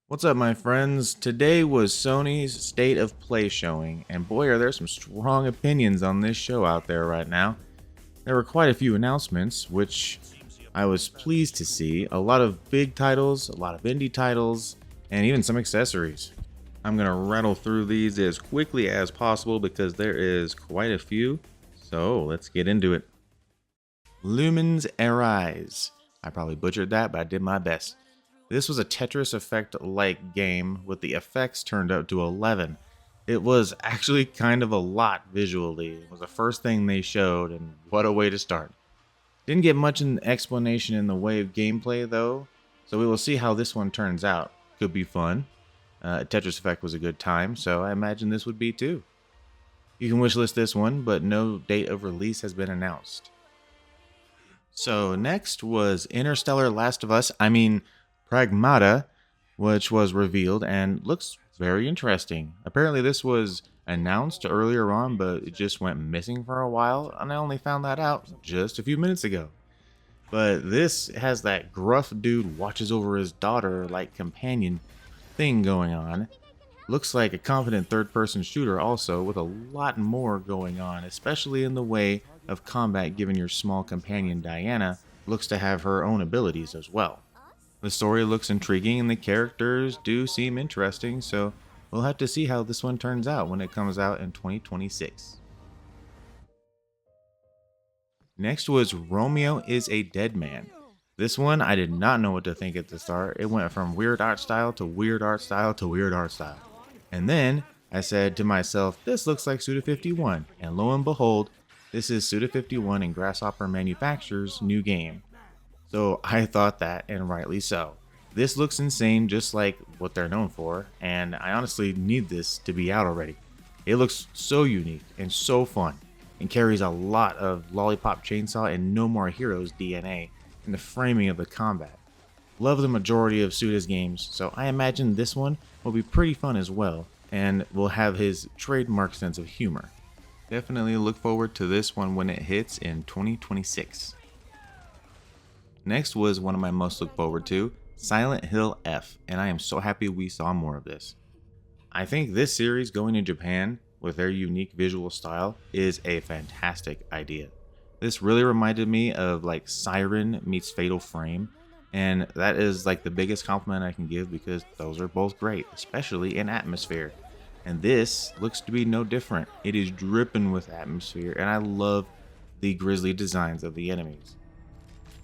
What's up, my friends? Today was Sony's State of Play showing, and boy, are there some strong opinions on this show out there right now. There were quite a few announcements, which I was pleased to see. A lot of big titles, a lot of indie titles, and even some accessories. I'm going to rattle through these as quickly as possible because there is quite a few, so let's get into it. Lumens Arise. I probably butchered that, but I did my best. This was a Tetris Effect-like game with the effects turned up to 11. It was actually kind of a lot visually. It was the first thing they showed, and what a way to start. Didn't get much in explanation in the way of gameplay though, so we will see how this one turns out. Could be fun. Tetris Effect was a good time, so I imagine this would be too. You can wishlist this one, but no date of release has been announced. So next was Interstellar Last of Us, Pragmata, which was revealed and looks very interesting. Apparently this was announced earlier on, but it just went missing for a while, and I only found that out just a few minutes ago. But this has that gruff dude watches over his daughter like companion thing going on. Looks like a confident third-person shooter also, with a lot more going on, especially in the way of combat, given your small companion Diana looks to have her own abilities as well. The story looks intriguing and the characters do seem interesting, so we'll have to see how this one turns out when it comes out in 2026. Next was Romeo is a Dead Man. This one I did not know what to think at the start. It went from weird art style to weird art style to weird art style. And then I said to myself, this looks like Suda51, and lo and behold, this is Suda51 and Grasshopper Manufacturers' new game. So I thought that, and rightly so. This looks insane, just like what they're known for, and I honestly need this to be out already. It looks so unique and so fun, and carries a lot of Lollipop Chainsaw and No More Heroes DNA in the framing of the combat. Love the majority of Suda's games, so I imagine this one will be pretty fun as well, and will have his trademark sense of humor. Definitely look forward to this one when it hits in 2026. Next was one of my most look forward to, Silent Hill F, and I am so happy we saw more of this. I think this series going to Japan with their unique visual style is a fantastic idea. This really reminded me of like Siren meets Fatal Frame, and that is like the biggest compliment I can give because those are both great, especially in atmosphere. And this looks to be no different. It is dripping with atmosphere, and I love the grisly designs of the enemies.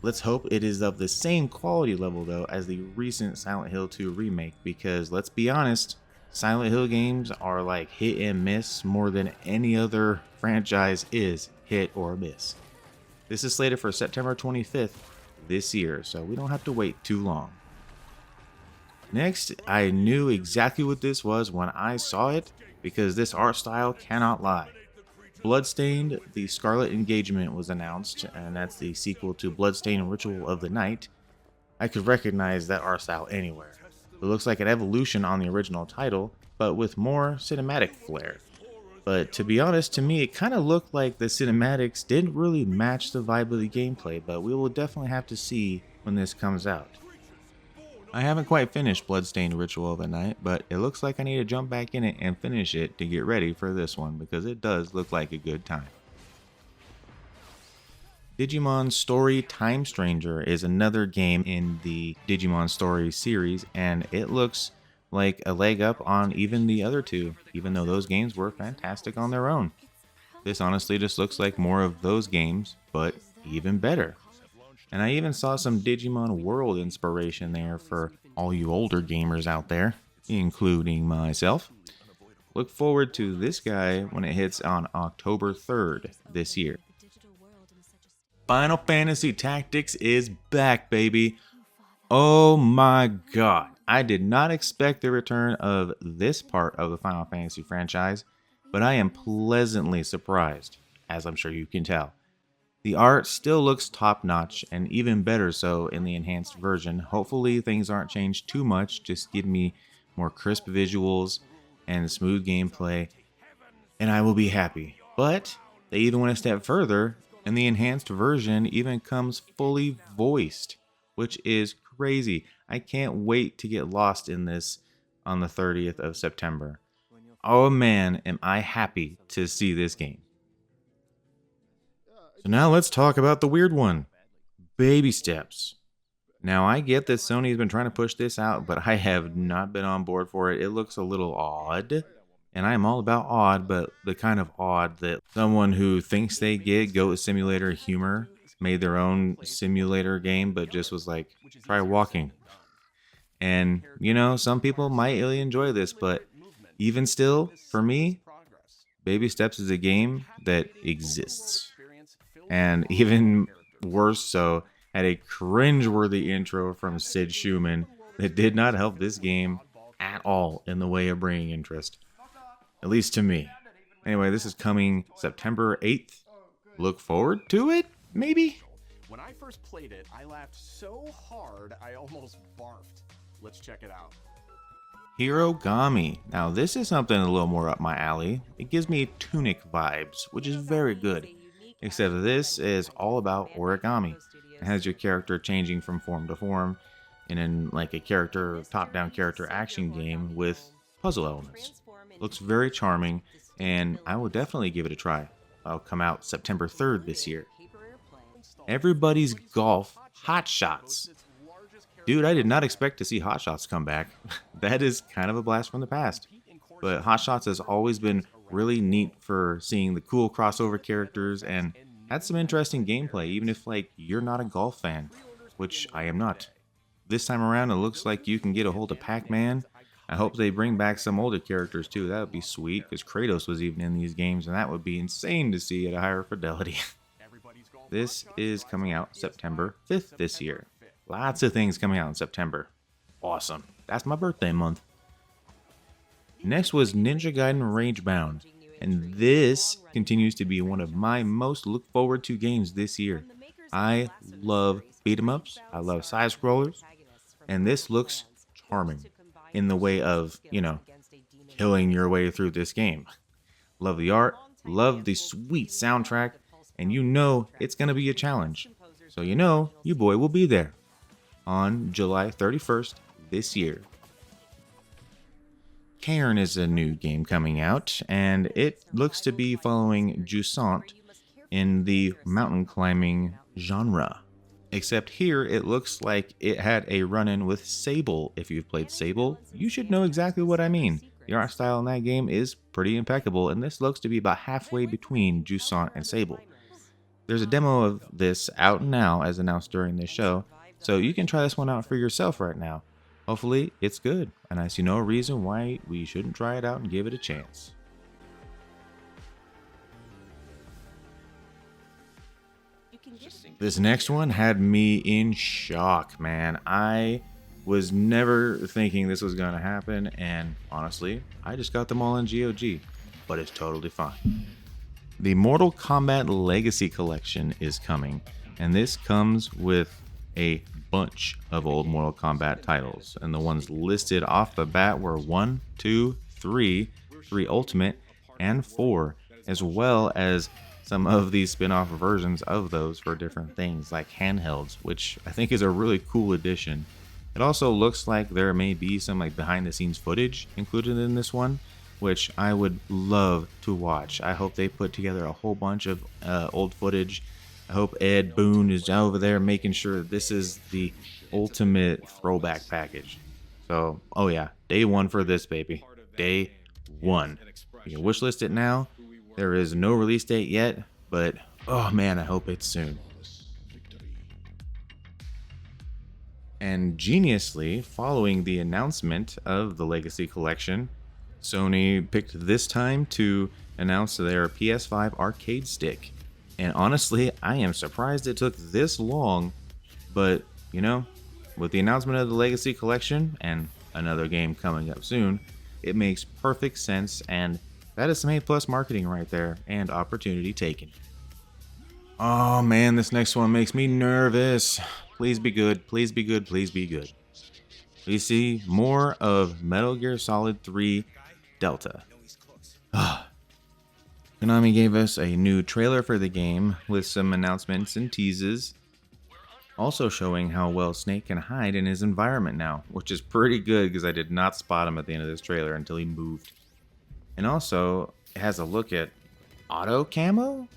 Let's hope it is of the same quality level though as the recent Silent Hill 2 remake, because let's be honest, Silent Hill games are like hit and miss more than any other franchise is hit or miss. This is slated for September 25th this year, so we don't have to wait too long. Next, I knew exactly what this was when I saw it, because this art style cannot lie. Bloodstained, the Scarlet Engagement was announced, and that's the sequel to Bloodstained Ritual of the Night. I could recognize that art style anywhere. It looks like an evolution on the original title, but with more cinematic flair. But to be honest, to me it kind of looked like the cinematics didn't really match the vibe of the gameplay, but we will definitely have to see when this comes out. I haven't quite finished Bloodstained Ritual of the Night, but it looks like I need to jump back in it and finish it to get ready for this one because it does look like a good time. Digimon Story Time Stranger is another game in the Digimon Story series, and it looks like a leg up on even the other two, even though those games were fantastic on their own. This honestly just looks like more of those games, but even better. And I even saw some Digimon World inspiration there for all you older gamers out there, including myself. Look forward to this guy when it hits on October 3rd this year. Final Fantasy Tactics is back, baby. Oh my god. I did not expect the return of this part of the Final Fantasy franchise, but I am pleasantly surprised, as I'm sure you can tell. The art still looks top notch, and even better so in the enhanced version. Hopefully things aren't changed too much, just give me more crisp visuals and smooth gameplay, and I will be happy. But they even went a step further, and the enhanced version even comes fully voiced, which is crazy. I can't wait to get lost in this on the 30th of September. Oh man, am I happy to see this game. So now let's talk about the weird one, Baby Steps. Now I get that Sony's been trying to push this out, but I have not been on board for it. It looks a little odd. And I am all about odd, but the kind of odd that someone who thinks they get Goat Simulator humor made their own simulator game, but just was like, try walking. And, you know, some people might really enjoy this, but even still, for me, Baby Steps is a game that exists. And even worse so, had a cringeworthy intro from Sid Schumann that did not help this game at all in the way of bringing interest. At least to me. Anyway, this is coming September 8th. Look forward to it, maybe? When I first played it, I laughed so hard I almost barfed. Let's check it out. Hirogami. Now this is something a little more up my alley. It gives me Tunic vibes, which is very good. Except this is all about origami. It has your character changing from form to form in like a top-down character action game with puzzle elements. Looks very charming, and I will definitely give it a try. I'll come out September 3rd this year. Everybody's Golf Hot Shots. Dude, I did not expect to see Hot Shots come back. That is kind of a blast from the past. But Hot Shots has always been really neat for seeing the cool crossover characters and had some interesting gameplay, even if like you're not a golf fan, which I am not. This time around, it looks like you can get a hold of Pac-Man. I hope they bring back some older characters too. That would be sweet, because Kratos was even in these games, and that would be insane to see at a higher fidelity. This is coming out September 5th this year. Lots of things coming out in September. Awesome. That's my birthday month. Next was Ninja Gaiden Ragebound, and this continues to be one of my most look forward to games this year. I love beat 'em ups, I love side scrollers, and this looks charming in the way of, you know, killing your way through this game. Love the art, love the sweet soundtrack, and you know it's going to be a challenge. So you know you boy will be there on July 31st this year. Cairn is a new game coming out, and it looks to be following Jusant in the mountain climbing genre. Except here, it looks like it had a run-in with Sable. If you've played Sable, you should know exactly what I mean. The art style in that game is pretty impeccable, and this looks to be about halfway between Jusant and Sable. There's a demo of this out now, as announced during this show, so you can try this one out for yourself right now. Hopefully, it's good, and I see no reason why we shouldn't try it out and give it a chance. This next one had me in shock, man. I was never thinking this was going to happen, and honestly, I just got them all in GOG, but it's totally fine. The Mortal Kombat Legacy Collection is coming, and this comes with a bunch of old Mortal Kombat titles, and the ones listed off the bat were 1, 2, 3, 3 Ultimate, and 4, as well as some of these spin-off versions of those for different things like handhelds, which I think is a really cool addition. It also looks like there may be some like behind the scenes footage included in this one, which I would love to watch. I hope they put together a whole bunch of old footage. I hope Ed Boon is over there making sure that this is the ultimate throwback package. So, oh yeah, day one for this baby. Day one. You can wishlist it now. There is no release date yet, but oh man, I hope it's soon. And geniusly, following the announcement of the Legacy Collection, Sony picked this time to announce their PS5 arcade stick. And honestly, I am surprised it took this long, but you know, with the announcement of the Legacy Collection and another game coming up soon, it makes perfect sense, and that is some A+ marketing right there, and opportunity taken. Oh man, this next one makes me nervous. Please be good, please be good, please be good. We see more of Metal Gear Solid 3 Delta. Konami gave us a new trailer for the game with some announcements and teases. Also showing how well Snake can hide in his environment now, which is pretty good because I did not spot him at the end of this trailer until he moved. And also, it has a look at auto camo?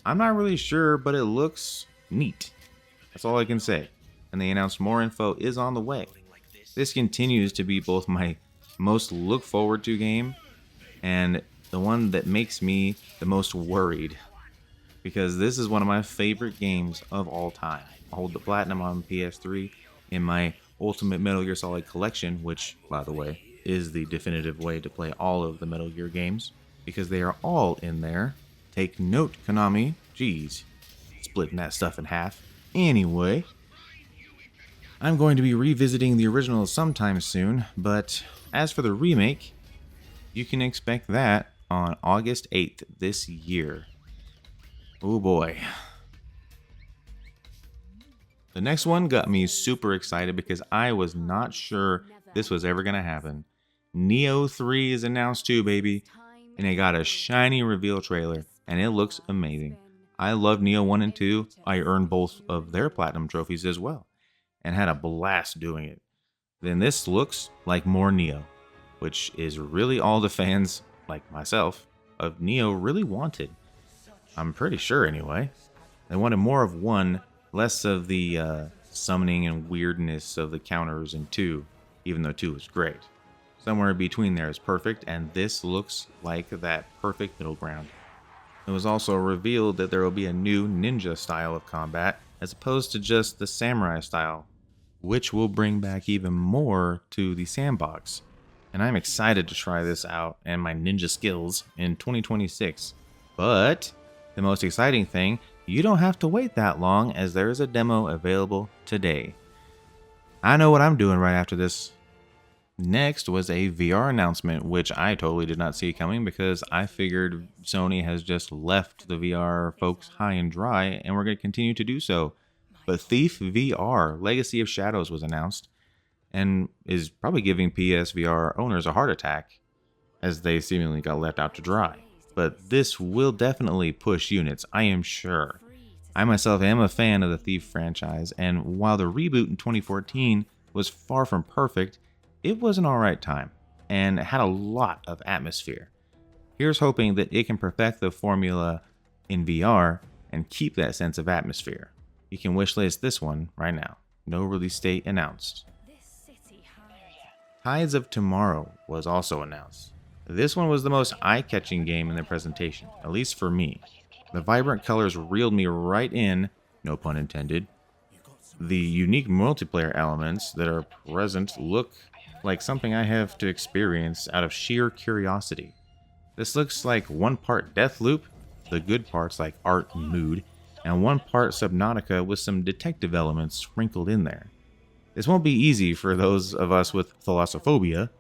I'm not really sure, but it looks neat. That's all I can say. And they announced more info is on the way. This continues to be both my most look forward to game and the one that makes me the most worried, because this is one of my favorite games of all time. I hold the platinum on PS3 in my Ultimate Metal Gear Solid collection, which, by the way, is the definitive way to play all of the Metal Gear games, because they are all in there. Take note, Konami. Jeez, splitting that stuff in half. Anyway, I'm going to be revisiting the original sometime soon, but as for the remake, you can expect that on August 8th this year. Oh boy. The next one got me super excited because I was not sure this was ever going to happen. Neo 3 is announced too, baby. And it got a shiny reveal trailer, and it looks amazing. I love Neo 1 and 2. I earned both of their platinum trophies as well, and had a blast doing it. Then this looks like more Neo, which is really all the fans, like myself, of Neo really wanted. I'm pretty sure anyway. They wanted more of 1, less of the summoning and weirdness of the counters in 2, even though 2 was great. Somewhere between there is perfect, and this looks like that perfect middle ground. It was also revealed that there will be a new ninja style of combat, as opposed to just the samurai style, which will bring back even more to the sandbox. And I'm excited to try this out and my ninja skills in 2026. But the most exciting thing, you don't have to wait that long, as there is a demo available today. I know what I'm doing right after this. Next was a VR announcement, which I totally did not see coming because I figured Sony has just left the VR folks high and dry, and we're going to continue to do so. But Thief VR Legacy of Shadows was announced, and is probably giving PSVR owners a heart attack, as they seemingly got left out to dry. But this will definitely push units, I am sure. I myself am a fan of the Thief franchise, and while the reboot in 2014 was far from perfect, it was an alright time, and had a lot of atmosphere. Here's hoping that it can perfect the formula in VR and keep that sense of atmosphere. You can wishlist this one right now. No release date announced. Tides of Tomorrow was also announced. This one was the most eye-catching game in the presentation, at least for me. The vibrant colors reeled me right in, no pun intended. The unique multiplayer elements that are present look like something I have to experience out of sheer curiosity. This looks like 1 part Deathloop, the good parts like art and mood, and 1 part Subnautica with some detective elements sprinkled in there. This won't be easy for those of us with thalassophobia,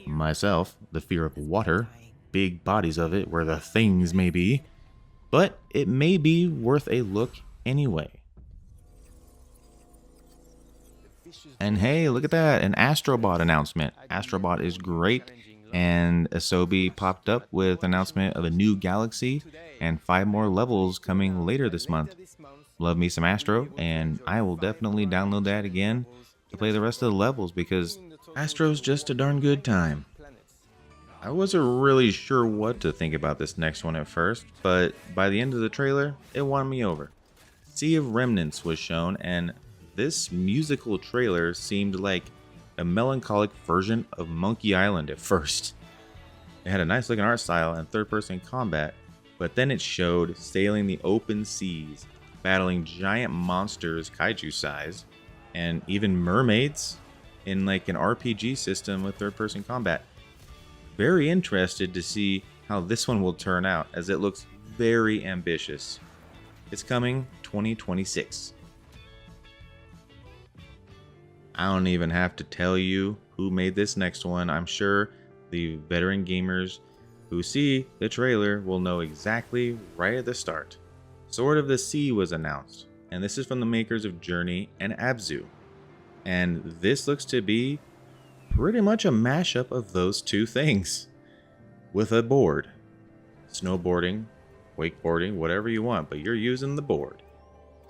myself, the fear of water, big bodies of it where the things may be, but it may be worth a look anyway. And hey, look at that, an Astrobot announcement. Astrobot is great, and Asobi popped up with announcement of a new galaxy and 5 more levels coming later this month. Love me some Astro, and I will definitely download that again to play the rest of the levels because Astro's just a darn good time. I wasn't really sure what to think about this next one at first, but by the end of the trailer, it won me over. Sea of Remnants was shown, and this musical trailer seemed like a melancholic version of Monkey Island at first. It had a nice looking art style and third-person combat, but then it showed sailing the open seas, battling giant monsters kaiju size, and even mermaids in like an RPG system with third-person combat. Very interested to see how this one will turn out, as it looks very ambitious. It's coming 2026. I don't even have to tell you who made this next one. I'm sure the veteran gamers who see the trailer will know exactly right at the start. Sword of the Sea was announced, and this is from the makers of Journey and Abzu. And this looks to be pretty much a mashup of those two things, with a board. Snowboarding, wakeboarding, whatever you want, but you're using the board.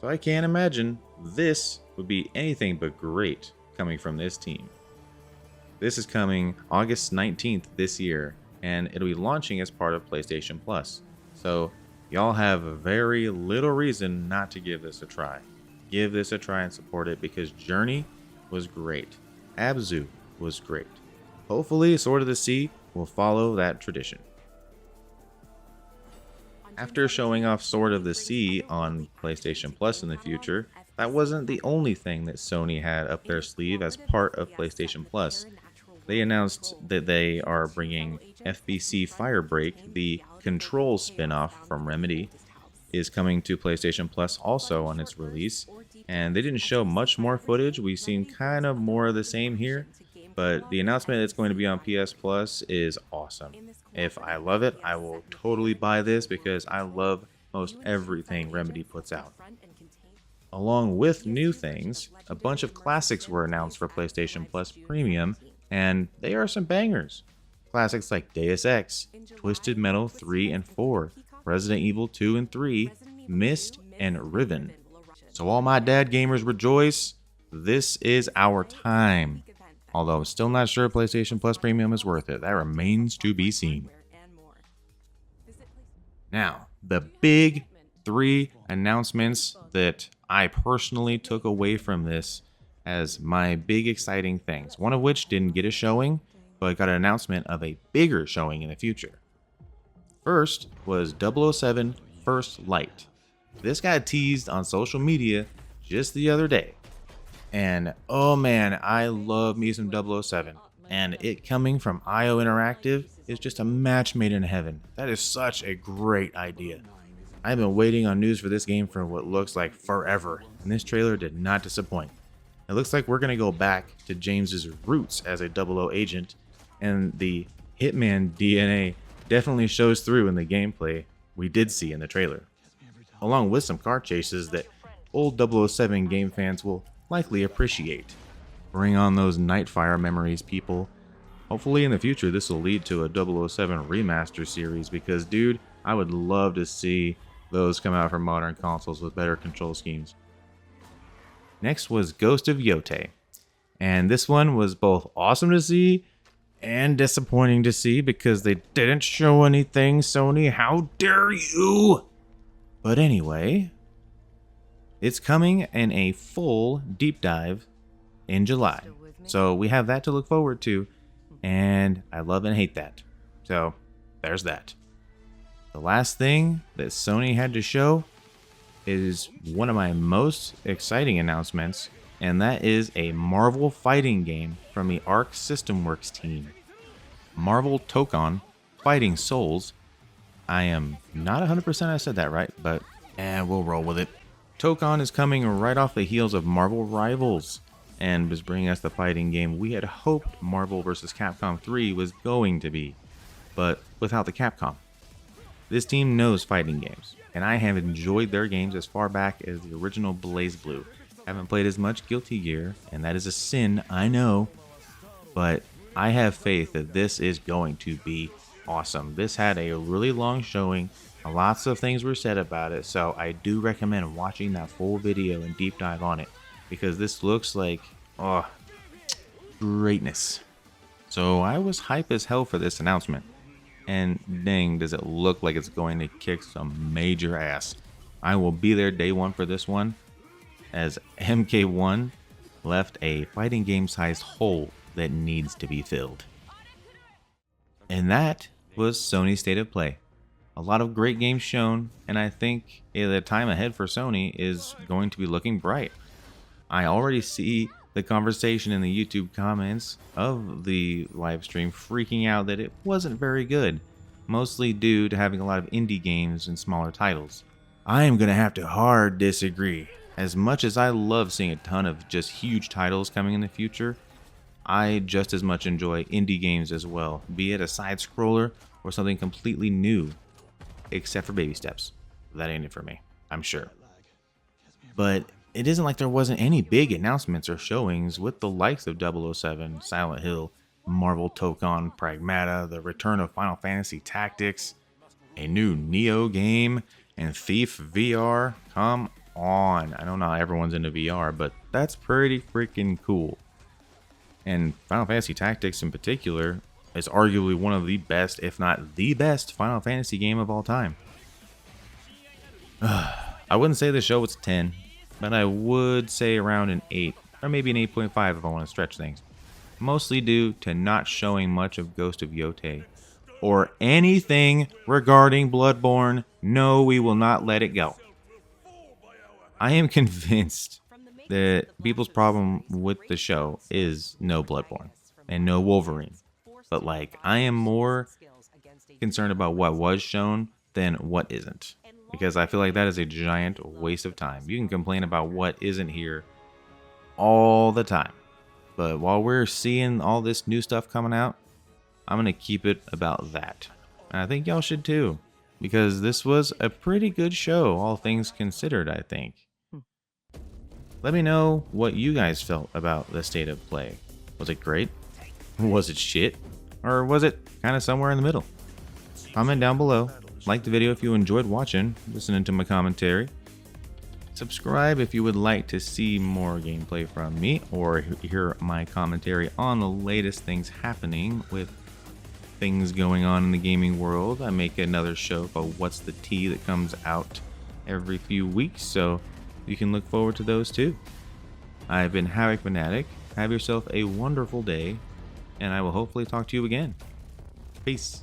So I can't imagine this would be anything but great coming from this team. This is coming August 19th this year, and it'll be launching as part of PlayStation Plus. So y'all have very little reason not to give this a try. Give this a try and support it because Journey was great. Abzu was great. Hopefully, Sword of the Sea will follow that tradition. After showing off Sword of the Sea on PlayStation Plus in the future, that wasn't the only thing that Sony had up their sleeve as part of PlayStation Plus. They announced that they are bringing FBC Firebreak, the Control spin-off from Remedy, is coming to PlayStation Plus also on its release. And they didn't show much more footage. We've seen kind of more of the same here. But the announcement that's going to be on PS Plus is awesome. If I love it, I will totally buy this because I love most everything Remedy puts out. Along with new things, a bunch of classics were announced for PlayStation Plus Premium, and they are some bangers. Classics like Deus Ex, Twisted Metal 3 and 4, Resident Evil 2 and 3, Myst, and Riven. So all my dad gamers rejoice, this is our time. Although I'm still not sure PlayStation Plus Premium is worth it. That remains to be seen. Now, the big 3 announcements that I personally took away from this as my big exciting things. One of which didn't get a showing, but got an announcement of a bigger showing in the future. First was 007 First Light. This got teased on social media just the other day. And oh man, I love me some 007. And it coming from IO Interactive is just a match made in heaven. That is such a great idea. I've been waiting on news for this game for what looks like forever, and this trailer did not disappoint. It looks like we're going to go back to James's roots as a 00 agent, and the Hitman DNA definitely shows through in the gameplay we did see in the trailer, along with some car chases that old 007 game fans will likely appreciate. Bring on those Nightfire memories, people. Hopefully in the future this will lead to a 007 remaster series because, dude, I would love to see those come out for modern consoles with better control schemes. Next was Ghost of Yotei, and this one was both awesome to see and disappointing to see because they didn't show anything, Sony. How dare you? But anyway, it's coming in a full deep dive in July. So we have that to look forward to, and I love and hate that. So there's that. The last thing that Sony had to show is one of my most exciting announcements, and that is a Marvel fighting game from the Arc System Works team. Marvel Tokon Fighting Souls. I am not 100% I said that right, but we'll roll with it. Tokon is coming right off the heels of Marvel Rivals and was bringing us the fighting game we had hoped Marvel vs. Capcom 3 was going to be, but without the Capcom. This team knows fighting games, and I have enjoyed their games as far back as the original BlazBlue. Haven't played as much Guilty Gear, and that is a sin, I know, but I have faith that this is going to be awesome. This had a really long showing, lots of things were said about it, so I do recommend watching that full video and deep dive on it, because this looks like, greatness. So I was hype as hell for this announcement. And dang, does it look like it's going to kick some major ass. I will be there day one for this one, as MK1 left a fighting game sized hole that needs to be filled. And that was Sony's State of Play. A lot of great games shown, and I think the time ahead for Sony is going to be looking bright. I already see the conversation in the YouTube comments of the live stream freaking out that it wasn't very good, mostly due to having a lot of indie games and smaller titles. I am going to have to hard disagree. As much as I love seeing a ton of just huge titles coming in the future, I just as much enjoy indie games as well, be it a side scroller or something completely new, except for Baby Steps. That ain't it for me, I'm sure. But it isn't like there wasn't any big announcements or showings with the likes of 007, Silent Hill, Marvel Tokon, Pragmata, the return of Final Fantasy Tactics, a new Neo game, and Thief VR. Come on. I know not everyone's into VR, but that's pretty freaking cool. And Final Fantasy Tactics in particular is arguably one of the best, if not the best, Final Fantasy game of all time. I wouldn't say the show was 10, but I would say around an 8, or maybe an 8.5 if I want to stretch things. Mostly due to not showing much of Ghost of Yotei, or anything regarding Bloodborne. No, we will not let it go. I am convinced that people's problem with the show is no Bloodborne and no Wolverine. But like, I am more concerned about what was shown than what isn't. Because I feel like that is a giant waste of time. You can complain about what isn't here all the time. But while we're seeing all this new stuff coming out, I'm going to keep it about that. And I think y'all should too. Because this was a pretty good show, all things considered, I think. Let me know what you guys felt about the state of play. Was it great? Was it shit? Or was it kind of somewhere in the middle? Comment down below. Like the video if you enjoyed watching, listening to my commentary. Subscribe if you would like to see more gameplay from me or hear my commentary on the latest things happening with things going on in the gaming world. I make another show called What's the Tea that comes out every few weeks, so you can look forward to those too. I've been Havoc Fanatic. Have yourself a wonderful day, and I will hopefully talk to you again. Peace.